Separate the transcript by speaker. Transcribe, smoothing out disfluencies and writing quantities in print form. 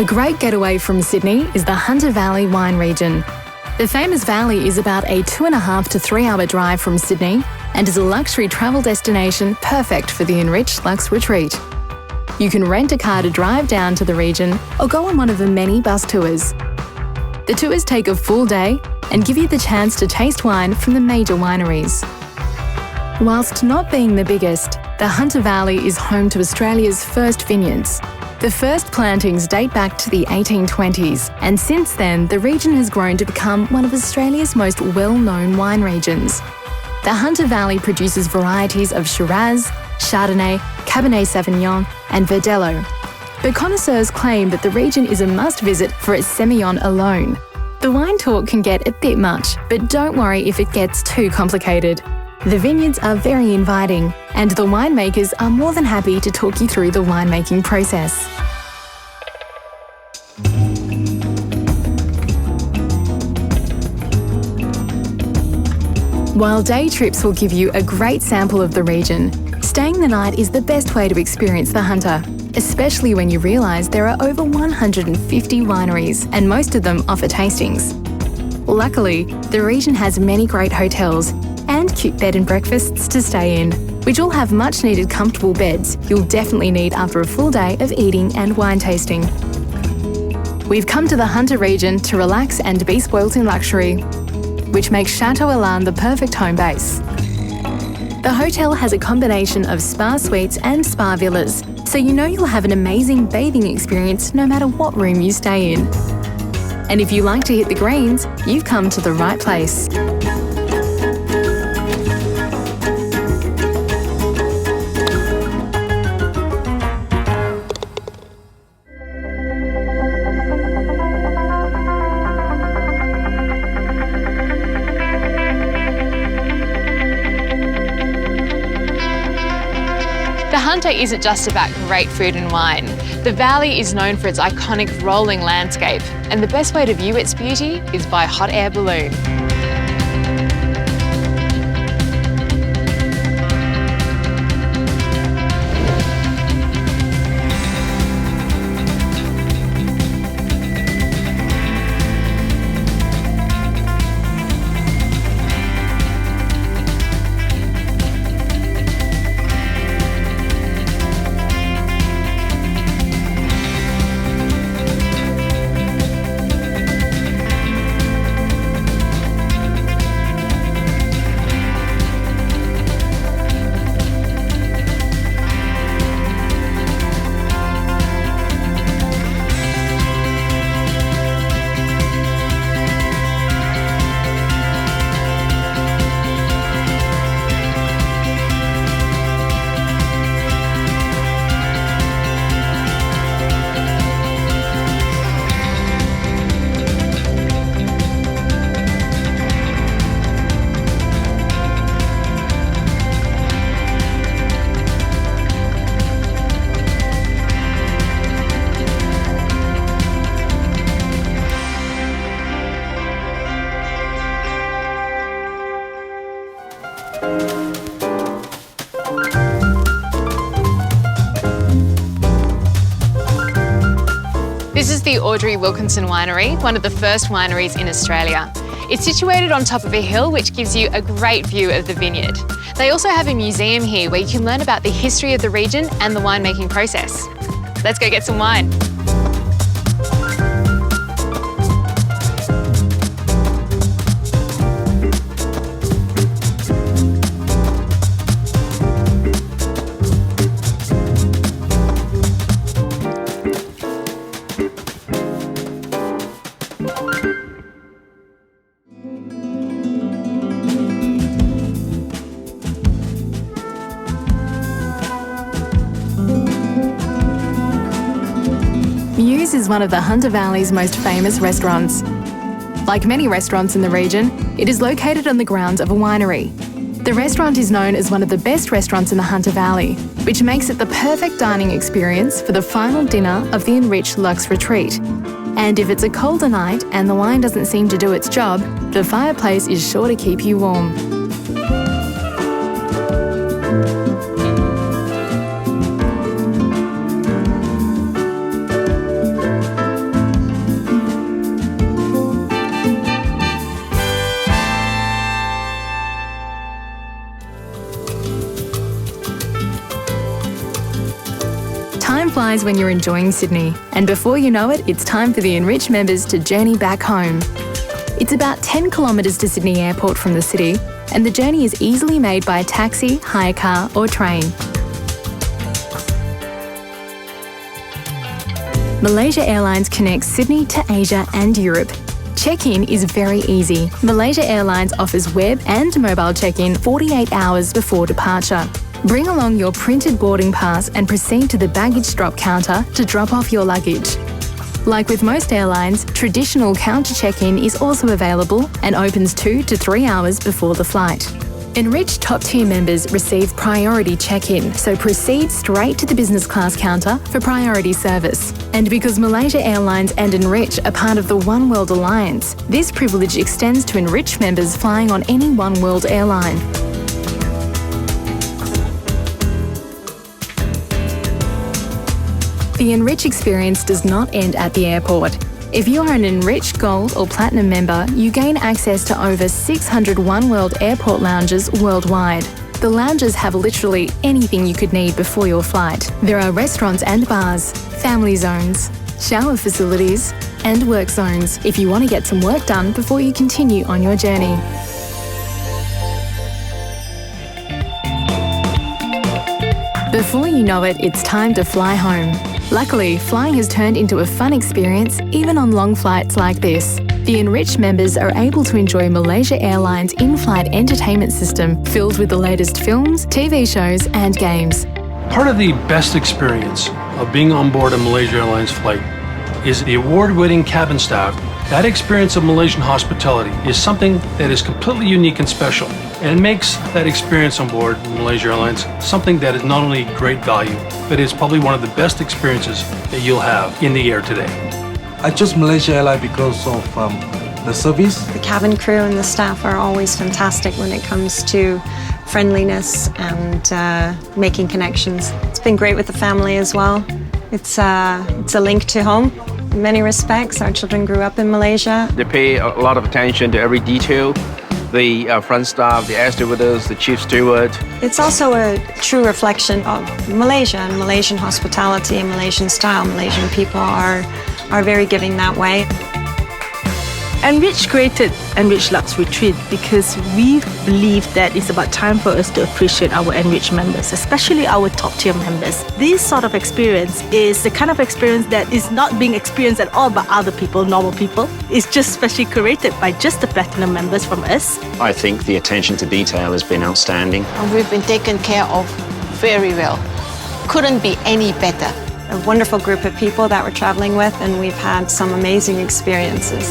Speaker 1: A great getaway from Sydney is the Hunter Valley wine region. The famous valley is about a 2.5 to 3 hour drive from Sydney and is a luxury travel destination perfect for the Enrich Luxe Retreat. You can rent a car to drive down to the region or go on one of the many bus tours. The tours take a full day and give you the chance to taste wine from the major wineries. Whilst not being the biggest, the Hunter Valley is home to Australia's first vineyards. The first plantings date back to the 1820s, and since then, the region has grown to become one of Australia's most well-known wine regions. The Hunter Valley produces varieties of Shiraz, Chardonnay, Cabernet Sauvignon, and Verdelho. But connoisseurs claim that the region is a must-visit for its Semillon alone. The wine talk can get a bit much, but don't worry if it gets too complicated. The vineyards are very inviting, and the winemakers are more than happy to talk you through the winemaking process. While day trips will give you a great sample of the region, staying the night is the best way to experience the Hunter, especially when you realise there are over 150 wineries and most of them offer tastings. Luckily, the region has many great hotels and cute bed and breakfasts to stay in, which all have much needed comfortable beds you'll definitely need after a full day of eating and wine tasting. We've come to the Hunter region to relax and be spoilt in luxury, which makes Chateau Elan the perfect home base. The hotel has a combination of spa suites and spa villas, so you know you'll have an amazing bathing experience no matter what room you stay in. And if you like to hit the greens, you've come to the right place.
Speaker 2: The Hunter isn't just about great food and wine. The valley is known for its iconic rolling landscape, and the best way to view its beauty is by hot air balloon. This is the Audrey Wilkinson Winery, one of the first wineries in Australia. It's situated on top of a hill which gives you a great view of the vineyard. They also have a museum here where you can learn about the history of the region and the winemaking process. Let's go get some wine.
Speaker 1: Muse is one of the Hunter Valley's most famous restaurants. Like many restaurants in the region, it is located on the grounds of a winery. The restaurant is known as one of the best restaurants in the Hunter Valley, which makes it the perfect dining experience for the final dinner of the Enrich Luxe Retreat. And if it's a colder night and the wine doesn't seem to do its job, the fireplace is sure to keep you warm. flies when you're enjoying Sydney, and before you know it, it's time for the Enrich members to journey back home. It's about 10 kilometres to Sydney Airport from the city, and the journey is easily made by taxi, hire car or train. Malaysia Airlines connects Sydney to Asia and Europe. Check-in is very easy. Malaysia Airlines offers web and mobile check-in 48 hours before departure. Bring along your printed boarding pass and proceed to the baggage drop counter to drop off your luggage. Like with most airlines, traditional counter check-in is also available and opens 2 to 3 hours before the flight. Enrich top-tier members receive priority check-in, so proceed straight to the business class counter for priority service. And because Malaysia Airlines and Enrich are part of the One World Alliance, this privilege extends to Enrich members flying on any One World airline. The Enrich experience does not end at the airport. If you are an Enrich Gold or Platinum member, you gain access to over 600 One World airport lounges worldwide. The lounges have literally anything you could need before your flight. There are restaurants and bars, family zones, shower facilities, and work zones if you want to get some work done before you continue on your journey. Before you know it, it's time to fly home. Luckily, flying has turned into a fun experience even on long flights like this. The Enrich members are able to enjoy Malaysia Airlines in-flight entertainment system filled with the latest films, TV shows and games.
Speaker 3: Part of the best experience of being on board a Malaysia Airlines flight is the award-winning cabin staff. That experience of Malaysian hospitality is something that is completely unique and special, and it makes that experience on board Malaysia Airlines something that is not only great value, but it's probably one of the best experiences that you'll have in the air today.
Speaker 4: I chose Malaysia Airlines because of the service.
Speaker 5: The cabin crew and the staff are always fantastic when it comes to friendliness and making connections. It's been great with the family as well. It's a link to home. In many respects, our children grew up in Malaysia.
Speaker 6: They pay a lot of attention to every detail. The front staff, the air stewardess, the chief steward.
Speaker 5: It's also a true reflection of Malaysia and Malaysian hospitality and Malaysian style. Malaysian people are very giving that way.
Speaker 7: Enrich created Enrich Lux Retreat because we believe that it's about time for us to appreciate our Enrich members, especially our top-tier members. This sort of experience is the kind of experience that is not being experienced at all by other people, normal people. It's just specially curated by just the Platinum members from us.
Speaker 8: I think the attention to detail has been outstanding.
Speaker 9: And we've been taken care of very well. Couldn't be any better.
Speaker 5: A wonderful group of people that we're traveling with, and we've had some amazing experiences.